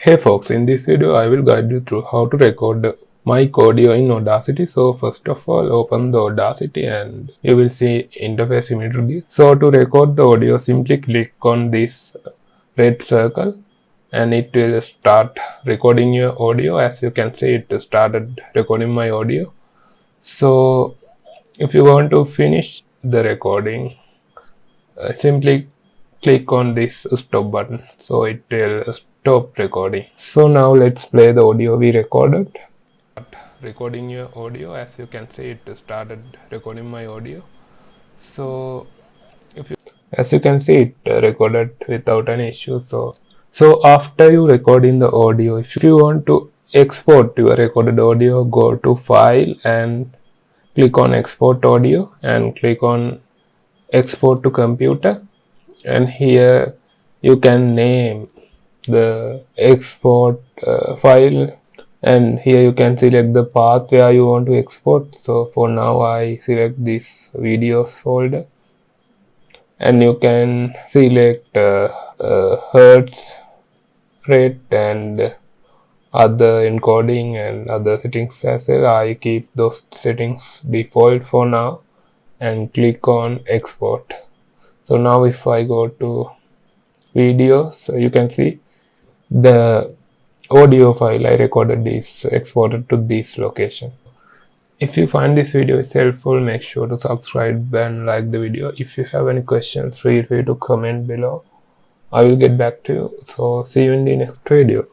Hey folks, in this video I will guide you through how to record the mic audio in Audacity. So first of all, open the Audacity and you will see interface immediately. So to record the audio, simply click on this red circle and it will start recording your audio. As you can see, it started recording my audio. So if you want to finish the recording, simply click on this stop button, so it will stop recording. So now let's play the audio we recorded. Recording your audio. As you can see, it started recording my audio. So as you can see, it recorded without any issue. So after you recording the audio, if you want to export your recorded audio, go to file and click on export audio and click on export to computer, and here you can name the export file, and here you can select the path where you want to export. So for now I select this videos folder, and you can select hertz rate and other encoding and other settings as well. I keep those settings default for now and click on export. So now if I go to videos, so you can see the audio file I recorded is exported to this location. If you find this video is helpful, make sure to subscribe and like the video. If you have any questions, feel free to comment below. I will get back to you. So see you in the next video.